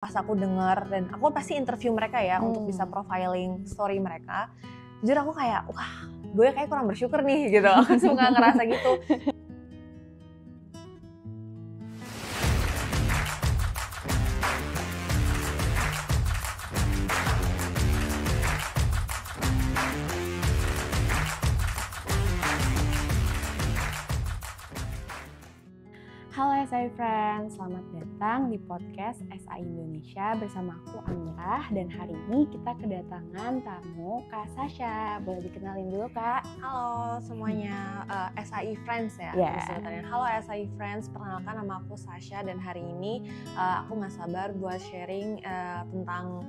pas aku denger dan aku pasti interview mereka ya untuk bisa profiling story mereka, jujur aku kayak wah gue kayak kurang bersyukur nih gitu. Aku suka ngerasa gitu. Halo SI Friends, selamat datang di podcast SI Indonesia bersama aku Amirah. Dan hari ini kita kedatangan tamu Kak Sasha. Boleh dikenalin dulu Kak? Halo semuanya, SI Friends ya. Halo SI Friends, perkenalkan nama aku Sasha dan hari ini aku gak sabar buat sharing tentang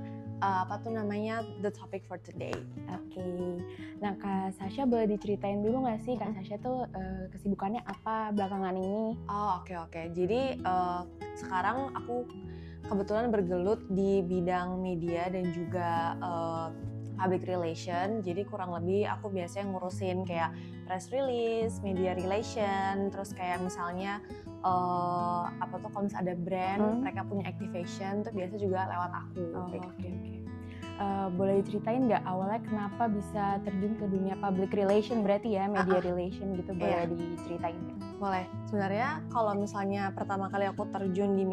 the topic for today. Oke. Nah Kak Sasha boleh diceritain dulu nggak sih Kak Sasha tuh kesibukannya apa belakangan ini? Oh oke. Jadi sekarang aku kebetulan bergelut di bidang media dan juga public relation. Jadi kurang lebih aku biasanya ngurusin kayak press release, media relation, terus kayak misalnya kalau misalnya ada brand, mereka punya activation, tuh biasa juga lewat aku. Oke. Boleh diceritain nggak awalnya kenapa bisa terjun ke dunia public relation berarti ya, media relation gitu, boleh diceritain nggak? Boleh. Sebenarnya kalau misalnya pertama kali aku terjun di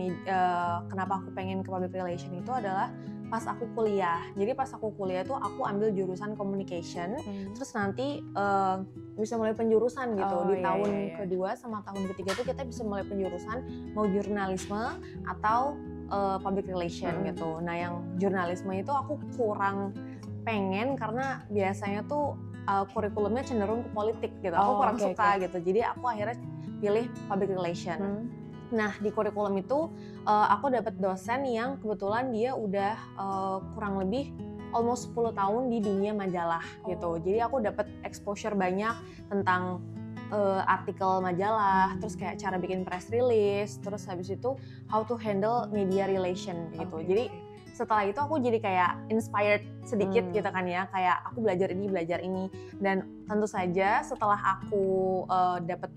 kenapa aku pengen ke public relation itu adalah pas aku kuliah. Jadi pas aku kuliah tuh aku ambil jurusan communication, terus nanti bisa mulai penjurusan gitu. Di tahun kedua sama tahun ketiga tuh kita bisa mulai penjurusan mau jurnalisme atau public relation gitu. Nah yang jurnalisme itu aku kurang pengen karena biasanya tuh kurikulumnya cenderung ke politik gitu. Aku kurang suka gitu. Jadi aku akhirnya pilih public relation. Nah di kurikulum itu aku dapat dosen yang kebetulan dia udah kurang lebih almost 10 tahun di dunia majalah gitu. Jadi aku dapat exposure banyak tentang artikel majalah, terus kayak cara bikin press release, terus habis itu how to handle media relation gitu. Jadi setelah itu aku jadi kayak inspired sedikit gitu kan ya, kayak aku belajar ini dan tentu saja setelah aku dapet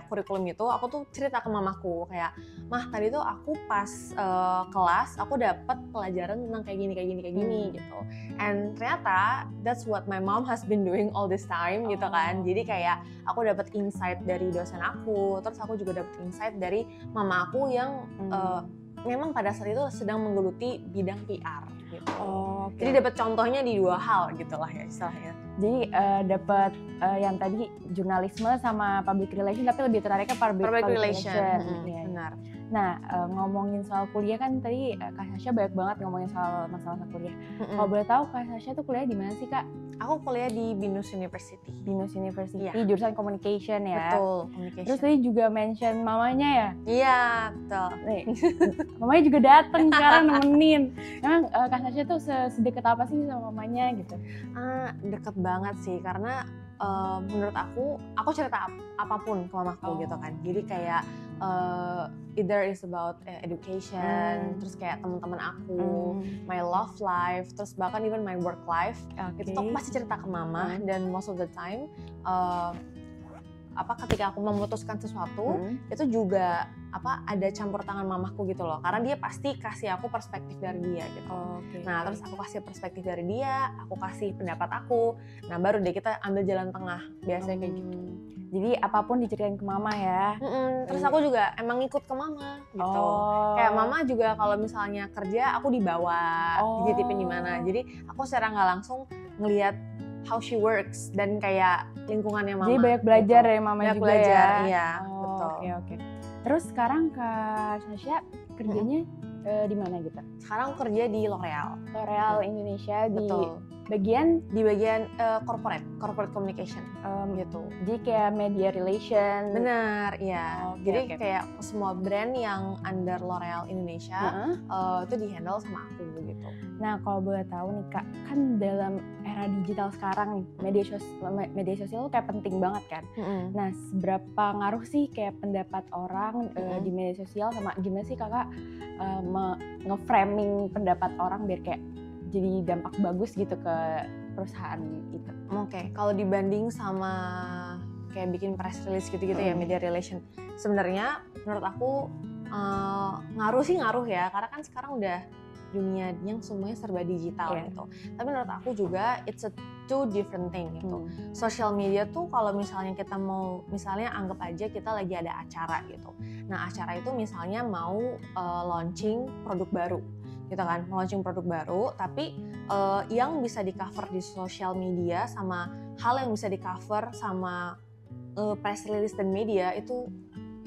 kurikulum itu, aku tuh cerita ke mamaku kayak, mah tadi tuh aku pas kelas aku dapet pelajaran tentang kayak gini gitu. And ternyata that's what my mom has been doing all this time gitu kan. Jadi kayak aku dapet insight dari dosen aku, terus aku juga dapet insight dari mama aku yang memang pada saat itu sedang menggeluti bidang PR gitu. Jadi dapat contohnya di dua hal gitulah ya istilahnya. Jadi dapat yang tadi jurnalisme sama public relation, tapi lebih tertarik ke public relation. Benar. Nah ngomongin soal kuliah kan tadi Kak Sasha banyak banget ngomongin soal masalah kuliah. Kalau boleh tahu Kak Sasha tuh kuliah di mana sih Kak? Aku kuliah di Binus University. Binus University, jurusan communication ya. Betul, communication. Terus tadi juga mention mamanya ya? Iya, betul. Nih, mamanya juga dateng sekarang nemenin. Emang Kak Sasha tuh sedekat apa sih sama mamanya gitu? Deket banget sih, karena menurut aku cerita apapun ke mamaku gitu kan. Jadi kayak either is about education, terus kayak teman-teman aku, my love life, terus bahkan even my work life. Itu tuh aku pasti cerita ke mama dan most of the time ketika aku memutuskan sesuatu itu juga ada campur tangan mamaku gitu loh, karena dia pasti kasih aku perspektif dari dia gitu. Nah terus aku kasih perspektif dari dia, aku kasih pendapat aku, nah baru deh kita ambil jalan tengah biasanya kayak gitu. Jadi apapun diceritain ke mama ya. Terus aku juga emang ikut ke mama gitu. Kayak mama juga kalau misalnya kerja aku dibawa, dititipin di mana. Jadi aku secara nggak langsung ngelihat how she works dan kayak lingkungannya mama. Jadi banyak belajar gitu. ya mama banyak juga belajar, ya. Iya, betul. Oke. Terus sekarang Kak Sasha kerjanya di mana gitu? Sekarang aku kerja di L'Oreal. L'Oreal Indonesia di bagian corporate communication gitu. Jadi kayak media relation. Benar, iya. Jadi kayak semua brand yang under L'Oreal Indonesia itu di-handle sama aku gitu. Nah, kalau boleh tahu nih Kak, kan dalam era digital sekarang nih, media sosial tuh kayak penting banget kan. Nah, seberapa ngaruh sih kayak pendapat orang di media sosial, sama gimana sih Kakak nge-framing pendapat orang biar kayak jadi dampak bagus gitu ke perusahaan itu? Kalau dibanding sama kayak bikin press release gitu-gitu ya, media relation, sebenarnya menurut aku ngaruh ya, karena kan sekarang udah dunia yang semuanya serba digital gitu. Tapi menurut aku juga it's a two different thing gitu. Social media tuh kalau misalnya kita mau, misalnya anggap aja kita lagi ada acara gitu. Nah acara itu misalnya mau launching produk baru gitu kan, launching produk baru, tapi yang bisa di cover di social media sama hal yang bisa di cover sama press release dan media itu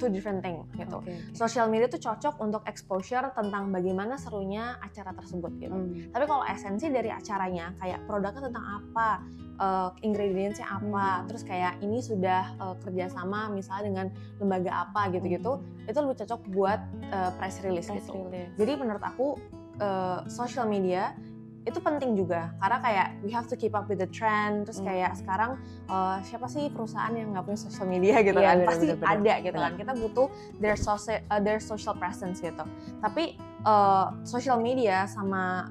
two different thing gitu. Social media tuh cocok untuk exposure tentang bagaimana serunya acara tersebut gitu. Tapi kalau esensi dari acaranya kayak produknya tentang apa, ingredientsnya apa, terus kayak ini sudah kerjasama misalnya dengan lembaga apa gitu-gitu, itu lebih cocok buat press release gitu. Jadi menurut aku social media itu penting juga karena kayak we have to keep up with the trend. Terus kayak sekarang siapa sih perusahaan yang nggak punya social media gitu kan, pasti ada gitu kan. Kita butuh their social presence gitu. Tapi social media sama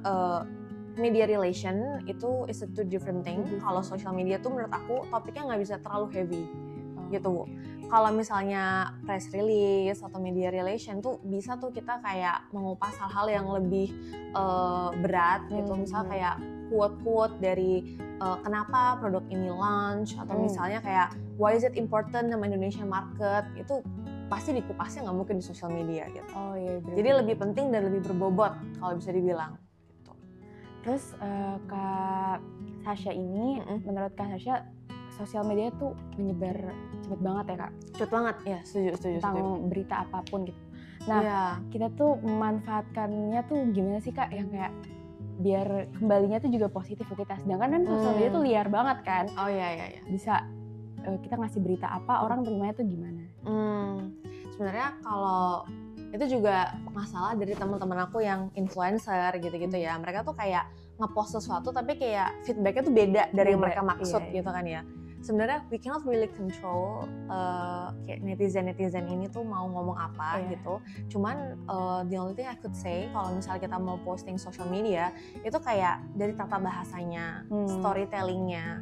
media relation itu is a two different thing. Kalau social media tuh menurut aku topiknya nggak bisa terlalu heavy gitu. Kalau misalnya press release atau media relation tuh bisa tuh kita kayak mengupas hal-hal yang lebih berat gitu. Misalnya kayak quote-quote dari kenapa produk ini launch, atau misalnya kayak why is it important sama Indonesian market, itu pasti dikupasnya nggak mungkin di sosial media gitu. Jadi lebih penting dan lebih berbobot kalau bisa dibilang gitu. Terus Kak Sasha ini, menurut Kak Sasha sosial media tuh menyebar cepet banget ya Kak? Cepet banget, ya setuju. Tentang berita apapun gitu. Nah, kita tuh memanfaatkannya tuh gimana sih Kak, yang kayak biar kembalinya tuh juga positif ke kita. Sedangkan kan sosial media tuh liar banget kan? Iya. Bisa kita ngasih berita apa, orang terimanya tuh gimana? Sebenarnya kalau itu juga masalah dari teman-teman aku yang influencer gitu-gitu ya. Mereka tuh kayak ngepost sesuatu tapi kayak feedbacknya tuh beda dari yang mereka maksud gitu kan ya. Sebenarnya we cannot really control kayak netizen ini tuh mau ngomong apa gitu. Cuman the only thing I could say kalau misalnya kita mau posting social media itu kayak dari tata bahasanya, storytellingnya,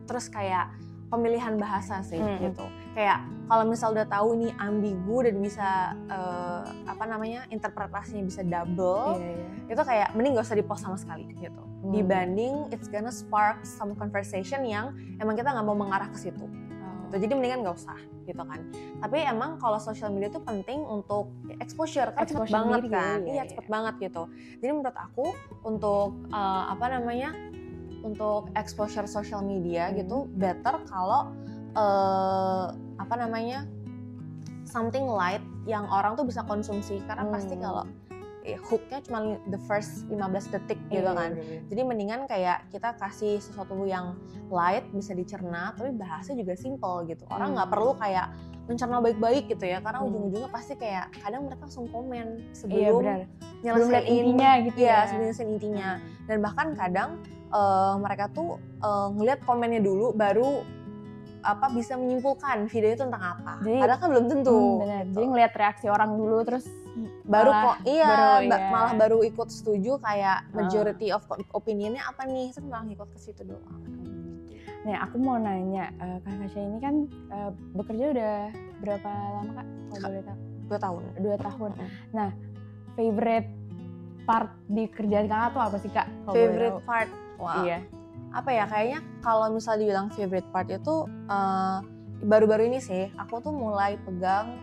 terus kayak pemilihan bahasa sih gitu. Kayak kalau misal udah tahu nih ambigu dan bisa interpretasinya bisa double, itu kayak mending gak usah di-post sama sekali gitu. Dibanding it's gonna spark some conversation yang emang kita nggak mau mengarah ke situ. Gitu. Jadi mendingan nggak usah gitu kan. Tapi emang kalau social media itu penting untuk exposure kan cepet banget kan. Iya cepet banget gitu. Jadi menurut aku untuk untuk exposure social media gitu better kalau something light yang orang tuh bisa konsumsi, karena pasti kalau hooknya cuma the first 15 detik gitu kan. Jadi mendingan kayak kita kasih sesuatu yang light, bisa dicerna, tapi bahasanya juga simple gitu. Orang nggak perlu kayak mencerna baik-baik gitu ya, karena ujung-ujungnya pasti kayak kadang mereka langsung komen sebelum nyelesain intinya gitu sebelum nyelesain intinya. Dan bahkan kadang mereka tuh ngelihat komennya dulu baru bisa menyimpulkan video itu tentang apa. Padahal kan belum tentu. Benar. Jadi ngelihat reaksi orang dulu terus malah baru ikut setuju kayak majority of opinionnya apa nih, terus malah ikut ke situ doang. Nih aku mau nanya, Kak Sasha ini kan bekerja udah berapa lama Kak? Kalau boleh tahu. 2 tahun. Nah, favorite part di kerjaan Kakak tuh apa sih Kak? Favorite part? Wow. Iya. Apa ya, kayaknya kalau misalnya dibilang favorite part itu baru-baru ini sih aku tuh mulai pegang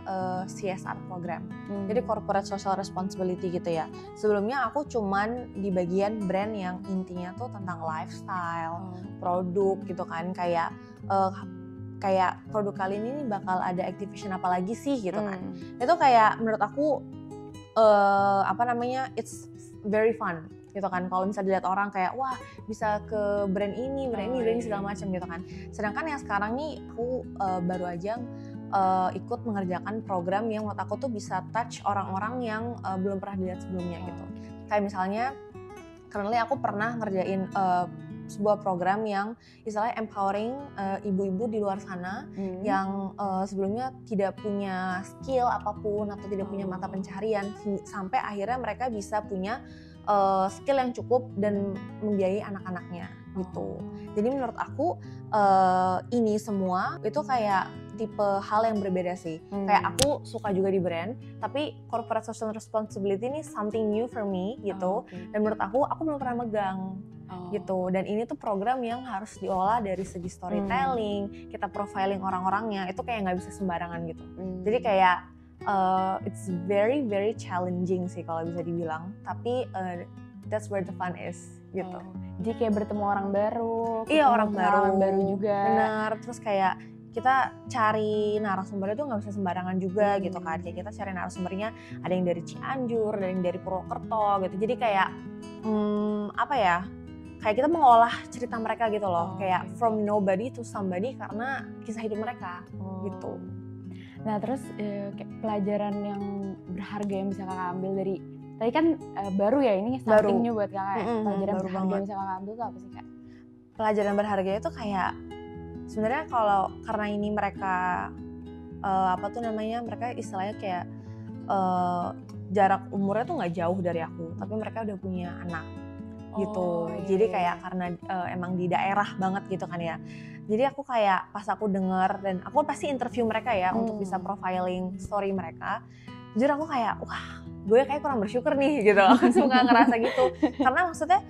CSR program. Jadi corporate social responsibility gitu ya. Sebelumnya aku cuman di bagian brand yang intinya tuh tentang lifestyle, produk gitu kan, kayak produk kali ini bakal ada activation apa lagi sih gitu kan. Itu kayak menurut aku it's very fun gitu kan. Kalau misalnya dilihat orang kayak wah bisa ke brand ini segala macam gitu kan. Sedangkan yang sekarang nih aku baru aja ikut mengerjakan program yang menurut aku tuh bisa touch orang-orang yang belum pernah dilihat sebelumnya gitu. Kayak misalnya currently aku pernah ngerjain sebuah program yang istilahnya empowering ibu-ibu di luar sana yang sebelumnya tidak punya skill apapun atau tidak punya mata pencaharian, sampai akhirnya mereka bisa punya skill yang cukup dan membiayai anak-anaknya gitu. Jadi menurut aku ini semua itu kayak tipe hal yang berbeda sih. Kayak aku suka juga di brand, tapi corporate social responsibility ini something new for me gitu. Dan menurut aku belum pernah megang. Gitu, dan ini tuh program yang harus diolah dari segi storytelling, kita profiling orang-orangnya, itu kayak nggak bisa sembarangan gitu. Jadi kayak it's very very challenging sih kalau bisa dibilang, tapi that's where the fun is gitu. Jadi kayak bertemu orang baru, iya orang baru juga. Benar, terus kayak kita cari narasumbernya tuh nggak bisa sembarangan juga gitu kan. Kayak kita cari narasumbernya ada yang dari Cianjur, ada yang dari Purwokerto gitu. Jadi kayak apa ya? Kayak kita mengolah cerita mereka gitu loh, kayak from nobody to somebody karena kisah hidup mereka gitu. Nah terus kayak pelajaran yang berharga yang bisa kakak ambil dari, tadi kan baru ya ini something new buat kakak, pelajaran berharga yang bisa kakak ambil itu apa sih kak? Pelajaran berharga itu kayak sebenarnya kalau karena ini mereka mereka istilahnya kayak jarak umurnya tuh nggak jauh dari aku, tapi mereka udah punya anak. Gitu, jadi kayak karena emang di daerah banget gitu kan ya, jadi aku kayak pas aku denger dan aku pasti interview mereka ya untuk bisa profiling story mereka, jujur aku kayak wah gue kayak kurang bersyukur nih gitu, aku suka ngerasa gitu karena maksudnya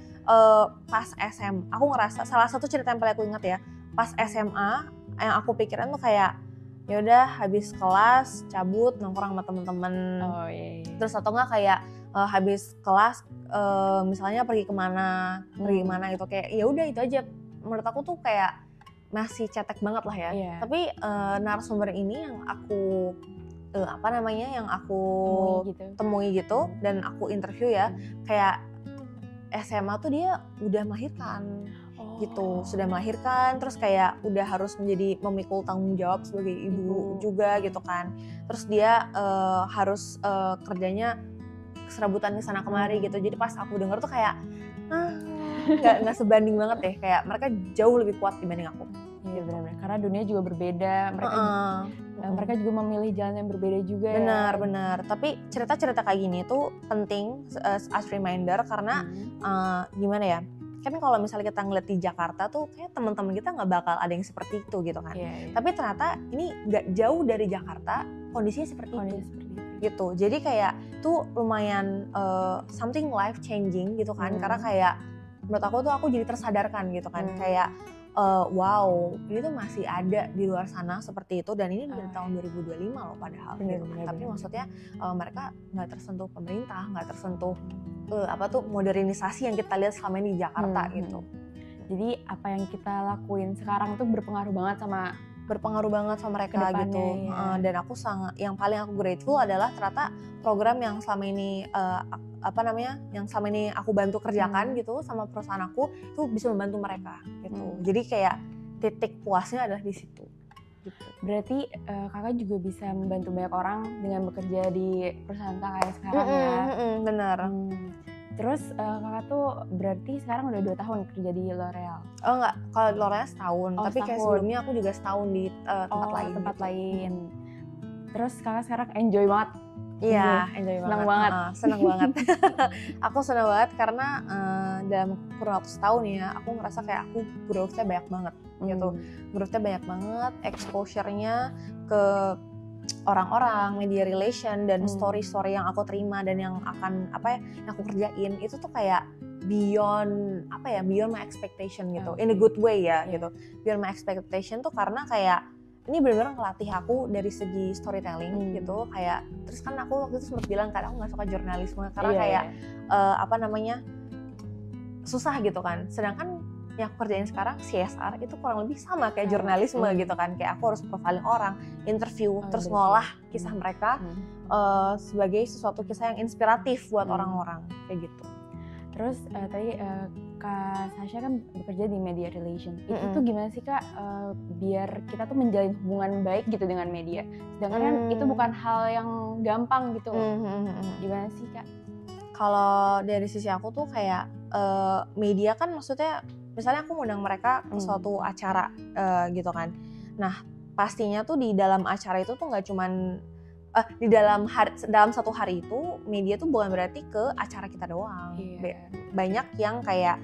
pas SMA aku ngerasa salah satu cerita yang paling aku ingat ya, pas SMA yang aku pikiran tuh kayak ya udah habis kelas cabut nongkrong sama temen-temen, terus atau enggak kayak habis kelas misalnya pergi kemana gitu, kayak ya udah itu aja. Menurut aku tuh kayak masih cetek banget lah ya. Tapi narasumber ini yang aku yang aku temui gitu dan aku interview ya, kayak SMA tuh dia udah melahirkan. Gitu, sudah melahirkan, terus kayak udah harus memikul tanggung jawab sebagai ibu juga gitu kan. Terus dia harus kerjanya serabutan ke sana kemari gitu. Jadi pas aku denger tuh kayak nggak sebanding banget deh, kayak mereka jauh lebih kuat dibanding aku. Iya benar-benar, karena dunia juga berbeda, mereka juga memilih jalan yang berbeda juga. Benar. Tapi cerita-cerita kayak gini tuh penting as reminder karena gimana ya? Kan kalau misalnya kita ngeliat di Jakarta tuh kayak teman-teman kita nggak bakal ada yang seperti itu gitu kan. Tapi ternyata ini nggak jauh dari Jakarta kondisinya seperti itu gitu. Jadi kayak tuh lumayan something life changing gitu kan. Karena kayak menurut aku tuh aku jadi tersadarkan gitu kan. Kayak wow ini tuh masih ada di luar sana seperti itu, dan ini dari tahun 2025 loh padahal gitu kan. Tapi maksudnya mereka nggak tersentuh pemerintah, nggak tersentuh modernisasi yang kita lihat selama ini di Jakarta gitu. Jadi apa yang kita lakuin sekarang tuh berpengaruh banget sama mereka gitu. Dan aku yang paling aku grateful adalah ternyata program yang selama ini yang selama ini aku bantu kerjakan gitu sama perusahaan aku itu bisa membantu mereka gitu. Jadi kayak titik puasnya adalah di situ. Gitu. Berarti kakak juga bisa membantu banyak orang dengan bekerja di perusahaan kakak sekarang ya. Benar. Terus kakak tuh berarti sekarang udah 2 tahun kerja di L'Oreal? Oh enggak, kalau di L'Oreal setahun. Tapi kayak sebelumnya aku juga setahun di tempat lain. Terus kakak sekarang enjoy banget? Iya, enjoy banget. Senang banget. Aku senang banget karena dalam kurun waktu setahun ya, aku ngerasa kayak aku growth-nya banyak banget gitu. Growth-nya banyak banget, exposure-nya ke orang-orang, media relation dan story-story yang aku terima dan yang aku kerjain itu tuh kayak beyond my expectation gitu. In a good way ya gitu. Beyond my expectation tuh karena kayak ini benar-benar ngelatih aku dari segi storytelling gitu. Kayak terus kan aku waktu itu sempat bilang kan aku nggak suka jurnalisme karena kayak susah gitu kan. Sedangkan yang aku kerjain sekarang CSR itu kurang lebih sama kayak jurnalisme gitu kan. Kayak aku harus profiling orang, interview, terus ngolah kisah mereka sebagai sesuatu kisah yang inspiratif buat orang-orang kayak gitu. Terus tadi Kak Sasha kan bekerja di media relation. Itu tuh gimana sih Kak biar kita tuh menjalin hubungan baik gitu dengan media? Sedangkan kan itu bukan hal yang gampang gitu. Gimana sih Kak? Kalau dari sisi aku tuh kayak media kan maksudnya misalnya aku ngundang mereka ke suatu acara gitu kan. Nah pastinya tuh di dalam acara itu tuh nggak cuman dalam satu hari itu media tuh bukan berarti ke acara kita doang. Banyak yang kayak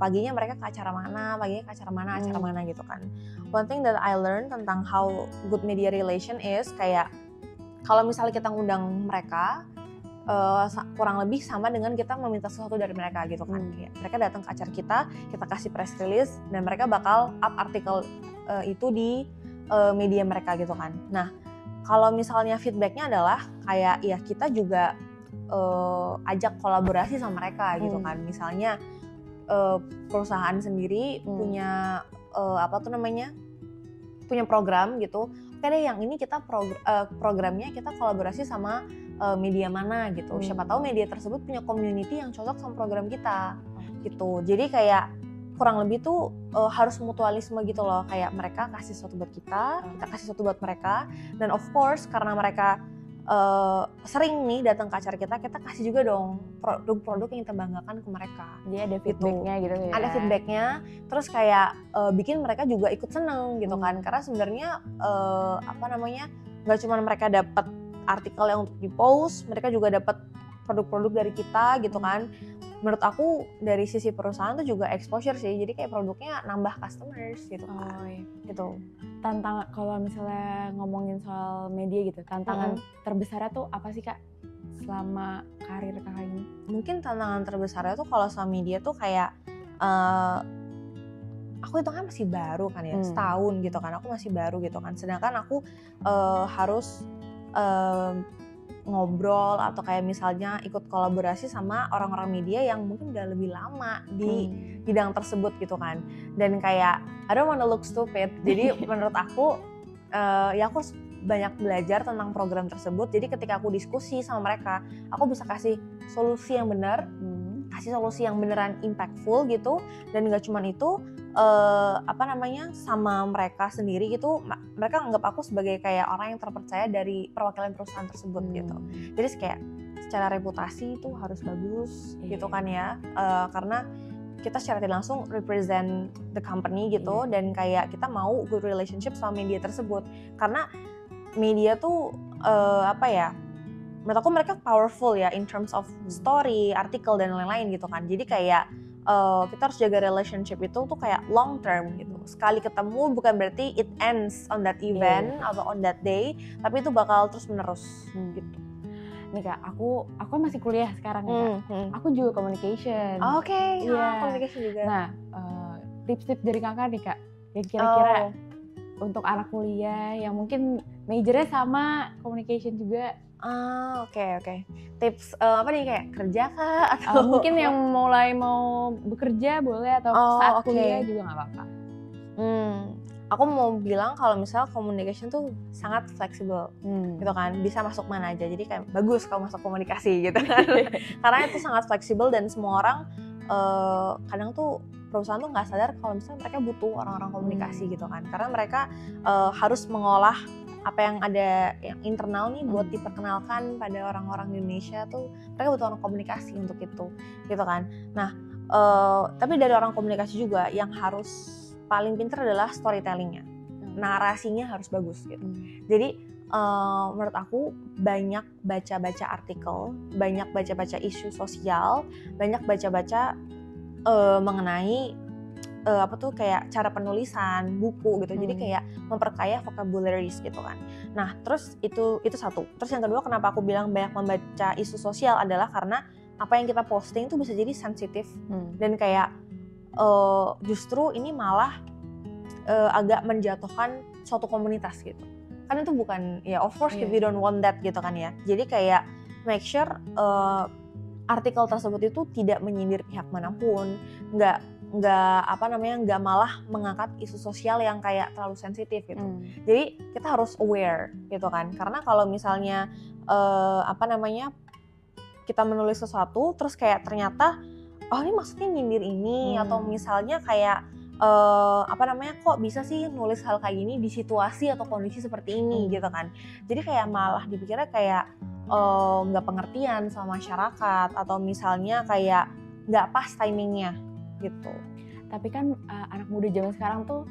paginya mereka ke acara mana, acara mana gitu kan. One thing that I learned tentang how good media relation is kayak kalau misalnya kita ngundang mereka kurang lebih sama dengan kita meminta sesuatu dari mereka gitu kan. Kayak mereka datang ke acara kita kasih press release dan mereka bakal up artikel itu di media mereka gitu kan. Nah, kalau misalnya feedbacknya adalah kayak ya kita juga ajak kolaborasi sama mereka gitu kan. Misalnya perusahaan sendiri punya punya program gitu. Oke deh, yang ini kita programnya kita kolaborasi sama media mana gitu. Siapa tahu media tersebut punya community yang cocok sama program kita gitu. Jadi kayak kurang lebih tuh harus mutualisme gitu loh. Kayak mereka kasih sesuatu buat kita kasih sesuatu buat mereka. Dan of course karena mereka sering nih datang ke acara kita kasih juga dong produk-produk yang kita banggakan ke mereka. Jadi ada feedbacknya gitu ya. Ada feedbacknya, terus kayak bikin mereka juga ikut seneng gitu kan. Karena sebenarnya nggak cuma mereka dapat artikel yang untuk di-post, mereka juga dapat produk-produk dari kita gitu kan. Menurut aku dari sisi perusahaan tuh juga exposure sih, jadi kayak produknya nambah customers gitu kan. Gitu. Tantangan kalau misalnya ngomongin soal media gitu, tantangan terbesarnya tuh apa sih Kak selama karir Kakak ini? Mungkin tantangan terbesarnya tuh kalau sama media tuh kayak aku itu kan masih baru kan ya, setahun gitu kan, aku masih baru gitu kan. Sedangkan aku harus ngobrol atau kayak misalnya ikut kolaborasi sama orang-orang media yang mungkin udah lebih lama di bidang tersebut gitu kan. Dan kayak I don't wanna look stupid, jadi menurut aku ya aku banyak belajar tentang program tersebut. Jadi ketika aku diskusi sama mereka, aku bisa kasih solusi yang benar, kasih solusi yang beneran impactful gitu. Dan gak cuman itu, sama mereka sendiri gitu, mereka anggap aku sebagai kayak orang yang terpercaya dari perwakilan perusahaan tersebut gitu. Jadi kayak secara reputasi itu harus bagus gitu kan ya, karena kita secara tidak langsung represent the company gitu. Dan kayak kita mau good relationship sama media tersebut, karena media tuh menurut aku mereka powerful ya in terms of story, artikel dan lain-lain gitu kan. Jadi kayak kita harus jaga relationship itu tuh kayak long term gitu. Sekali ketemu bukan berarti it ends on that event atau on that day, tapi itu bakal terus menerus gitu. Nih Kak, aku masih kuliah sekarang ya Kak. Aku juga communication. Oke, communication juga. Nah, tips-tips dari Kakak nih Kak, yang kira-kira untuk anak kuliah yang mungkin majornya sama communication juga. Oke. Tips apa nih, kayak kerja kah atau mungkin yang mulai mau bekerja boleh atau saat kuliah juga nggak apa-apa. Aku mau bilang kalau misalnya communication tuh sangat fleksibel gitu kan, bisa masuk mana aja. Jadi kayak bagus kalau masuk komunikasi gitu kan. Karena itu sangat fleksibel dan semua orang kadang tuh perusahaan tuh nggak sadar kalau misalnya mereka butuh orang-orang komunikasi gitu kan. Karena mereka harus mengolah apa yang ada yang internal nih buat diperkenalkan pada orang-orang di Indonesia tuh, mereka butuh orang komunikasi untuk itu gitu kan. Nah, tapi dari orang komunikasi juga yang harus paling pintar adalah storytellingnya, narasinya harus bagus gitu. Jadi menurut aku banyak baca-baca artikel, banyak baca-baca isu sosial, banyak baca-baca mengenai kayak cara penulisan buku gitu. Jadi kayak memperkaya vocabularies gitu kan. Nah, terus itu satu. Terus yang kedua, kenapa aku bilang banyak membaca isu sosial adalah karena apa yang kita posting itu bisa jadi sensitif dan kayak justru ini malah agak menjatuhkan suatu komunitas gitu. Kan itu bukan of course we don't want that gitu kan ya. Jadi kayak make sure artikel tersebut itu tidak menyindir pihak manapun, nggak malah mengangkat isu sosial yang kayak terlalu sensitif gitu. Jadi kita harus aware gitu kan, karena kalau misalnya kita menulis sesuatu terus kayak ternyata ini maksudnya nyindir ini atau misalnya kayak kok bisa sih nulis hal kayak gini di situasi atau kondisi seperti ini gitu kan. Jadi kayak malah dipikirnya kayak nggak pengertian sama masyarakat atau misalnya kayak nggak pas timingnya gitu. Tapi kan anak muda zaman sekarang tuh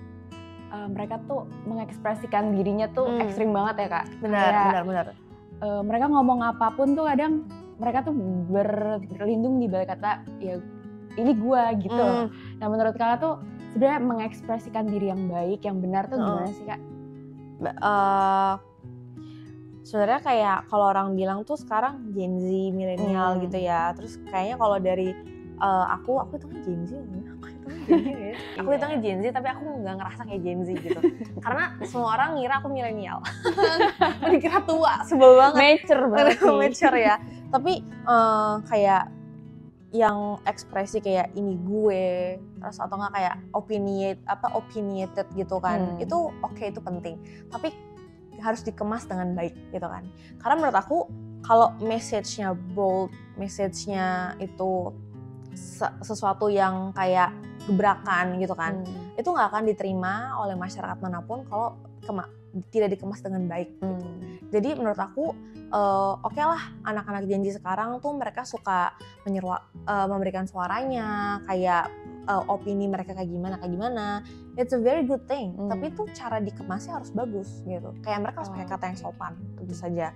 mereka tuh mengekspresikan dirinya tuh ekstrim banget ya Kak. Benar. mereka ngomong apapun tuh kadang mereka tuh berlindung di balik kata ya ini gue gitu. Nah menurut kakak tuh sebenarnya mengekspresikan diri yang baik, yang benar tuh gimana sih kak? Sebenarnya kayak kalau orang bilang tuh sekarang Gen Z, milenial gitu ya. Terus kayaknya kalau dari aku hitungnya Gen Z ya. Aku hitungnya Gen Z tapi aku nggak ngerasa kayak Gen Z gitu. Karena semua orang ngira aku milenial. Aku dikira tua, sebel banget. Mature banget sih. Mature ya. Tapi kayak yang ekspresi kayak ini gue, terus atau nggak kayak opinionated gitu kan, itu oke, itu penting. Tapi harus dikemas dengan baik gitu kan. Karena menurut aku kalau message-nya bold, message-nya itu sesuatu yang kayak gebrakan gitu kan, itu nggak akan diterima oleh masyarakat manapun kalau tidak dikemas dengan baik gitu. Jadi menurut aku oke lah anak-anak Gen Z sekarang tuh mereka suka memberikan suaranya, kayak opini mereka kayak gimana. It's a very good thing. Tapi tuh cara dikemasnya harus bagus gitu. Kayak mereka harus pakai kata yang sopan, tentu saja.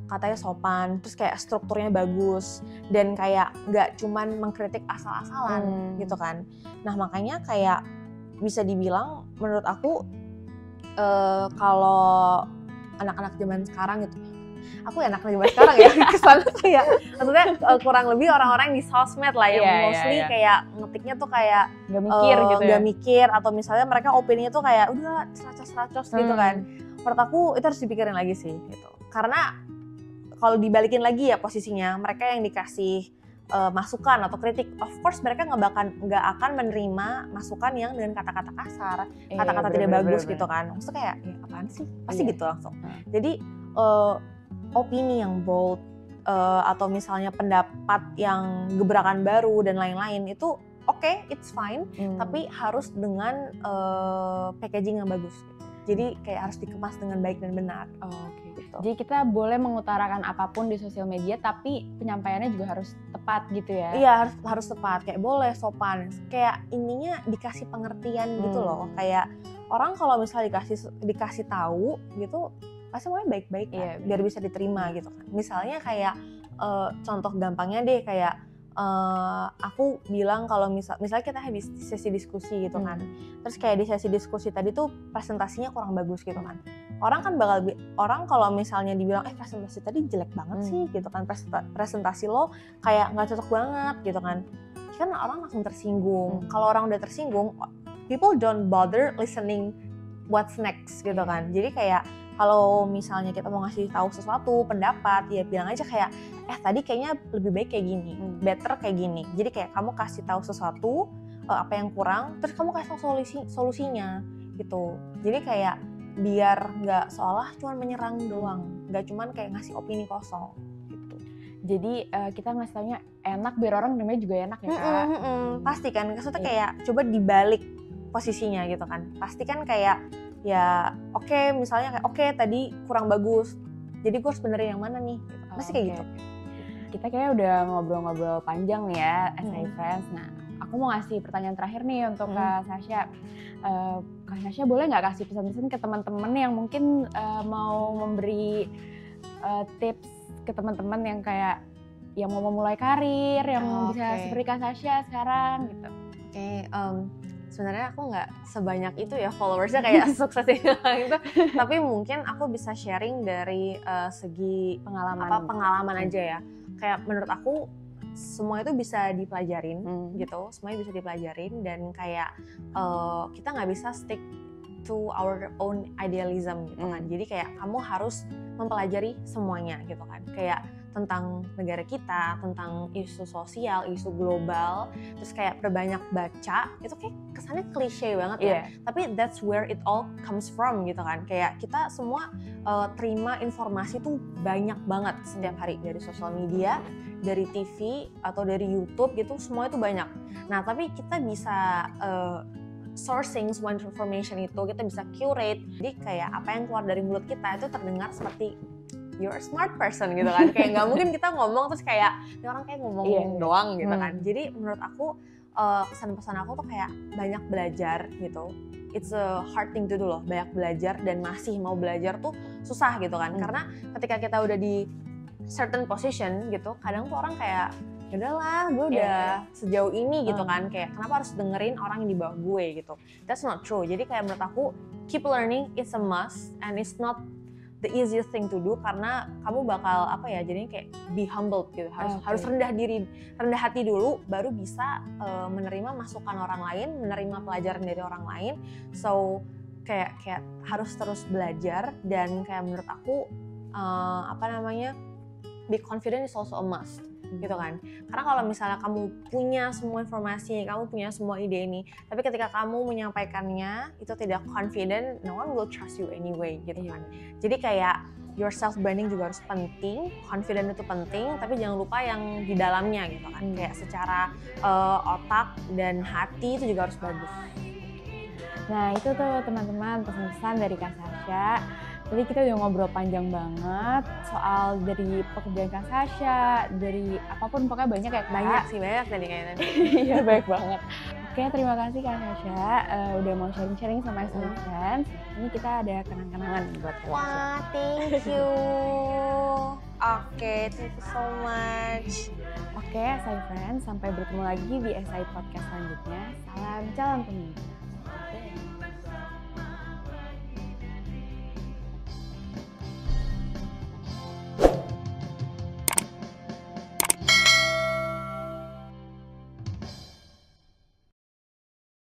Katanya sopan, terus kayak strukturnya bagus dan kayak nggak cuman mengkritik asal-asalan gitu kan. Nah makanya kayak bisa dibilang menurut aku kalau anak-anak zaman sekarang gitu, aku ya anak zaman sekarang ya, kesannya kayak maksudnya kurang lebih orang-orang di sosmed lah yang mostly kayak ngetiknya tuh kayak gak mikir gitu ya, gak mikir, atau misalnya mereka opininya tuh kayak udah seracos gitu kan. Menurut aku itu harus dipikirin lagi sih gitu, karena kalau dibalikin lagi ya posisinya, mereka yang dikasih masukan atau kritik, of course mereka nggak akan menerima masukan yang dengan kata-kata kasar, kata-kata tidak bagus gitu kan. Maksudnya kayak ya apaan sih, pasti gitu langsung. Jadi opini yang bold atau misalnya pendapat yang gebrakan baru dan lain-lain itu oke, it's fine, tapi harus dengan packaging yang bagus gitu. Jadi kayak harus dikemas dengan baik dan benar. Gitu. Jadi kita boleh mengutarakan apapun di sosial media, tapi penyampaiannya juga harus tepat gitu ya? Iya, harus tepat. Kayak boleh sopan. Kayak ininya dikasih pengertian gitu loh. Kayak orang kalau misalnya dikasih tahu gitu, pasti mau baik-baik kan, biar bisa diterima gitu kan. Misalnya kayak contoh gampangnya deh, kayak aku bilang kalau misalnya kita habis sesi diskusi gitu kan, terus kayak di sesi diskusi tadi tuh presentasinya kurang bagus gitu kan, orang kalau misalnya dibilang presentasi tadi jelek banget sih gitu kan, presentasi lo kayak nggak cocok banget gitu kan orang langsung tersinggung. Kalau orang udah tersinggung, people don't bother listening what's next gitu kan. Jadi kayak kalau misalnya kita mau ngasih tahu sesuatu, pendapat, ya bilang aja kayak, tadi kayaknya lebih baik kayak gini, better kayak gini. Jadi kayak kamu kasih tahu sesuatu, apa yang kurang, terus kamu kasih tahu solusinya gitu. Jadi kayak biar nggak seolah cuma menyerang doang, nggak cuma kayak ngasih opini kosong gitu. Jadi kita ngasih taunya enak biar orang namanya juga enak ya Kak. Pasti kan, maksudnya kayak coba dibalik posisinya gitu kan. Pasti kan kayak ya oke, misalnya kayak tadi kurang bagus, jadi gue harus benerin yang mana nih gitu. Pasti kayak gitu. Kita kayaknya udah ngobrol-ngobrol panjang nih ya SI Friends. Nah aku mau ngasih pertanyaan terakhir nih untuk Kak Sasha. Kak Sasha boleh nggak kasih pesan-pesan ke teman-teman yang mungkin mau memberi tips ke teman-teman yang kayak yang mau memulai karir, yang bisa seperti Kak Sasha sekarang gitu? Sebenarnya aku nggak sebanyak itu ya followersnya kayak suksesnya gitu, tapi mungkin aku bisa sharing dari segi pengalaman aja ya. Kayak menurut aku semua itu bisa dipelajarin gitu, semuanya bisa dipelajarin, dan kayak kita nggak bisa stick to our own idealism gitu kan. Jadi kayak kamu harus mempelajari semuanya gitu kan, kayak tentang negara kita, tentang isu sosial, isu global, terus kayak perbanyak baca. Itu kayak kesannya klise banget ya, tapi that's where it all comes from gitu kan. Kayak kita semua terima informasi tuh banyak banget setiap hari, dari sosial media, dari TV atau dari YouTube gitu, semua itu banyak. Nah tapi kita bisa sourcing semua information itu, kita bisa curate. Jadi kayak apa yang keluar dari mulut kita itu terdengar seperti you're a smart person gitu kan. Kayak nggak mungkin kita ngomong terus kayak ini orang kayak ngomong doang gitu kan. Jadi menurut aku kesan-pesan aku tuh kayak banyak belajar gitu. It's a hard thing to do loh, banyak belajar dan masih mau belajar tuh susah gitu kan. Karena ketika kita udah di certain position gitu, kadang tuh orang kayak udahlah gue udah sejauh ini gitu kan, kayak kenapa harus dengerin orang yang di bawah gue gitu. That's not true. Jadi kayak menurut aku keep learning is a must and it's not the easiest thing to do, karena kamu bakal jadinya kayak be humble gitu, harus rendah hati dulu baru bisa menerima masukan orang lain, menerima pelajaran dari orang lain. So kayak harus terus belajar, dan kayak menurut aku be confident is also a must gitu kan. Karena kalau misalnya kamu punya semua informasi, kamu punya semua ide ini, tapi ketika kamu menyampaikannya itu tidak confident, no one will trust you anyway gitu kan. Jadi kayak your self branding juga harus penting, confident itu penting, tapi jangan lupa yang di dalamnya gitu kan. Kayak secara otak dan hati itu juga harus bagus. Nah itu tuh teman-teman pesan-pesan dari Kak Sasha. Tadi kita udah ngobrol panjang banget soal dari pekerjaan Kak Sasha, dari apapun, pokoknya banyak ya Kak. Banyak tadi kayaknya. Iya banyak banget. Oke, terima kasih Kak Sasha udah mau sharing-sharing sama SI Friends. Ini kita ada kenang-kenangan buat Kak Sasha. Wah, thank you. Oke, thank you so much. Oke, SI Friends, sampai bertemu lagi di SI Podcast selanjutnya. Salam calon pemimpin.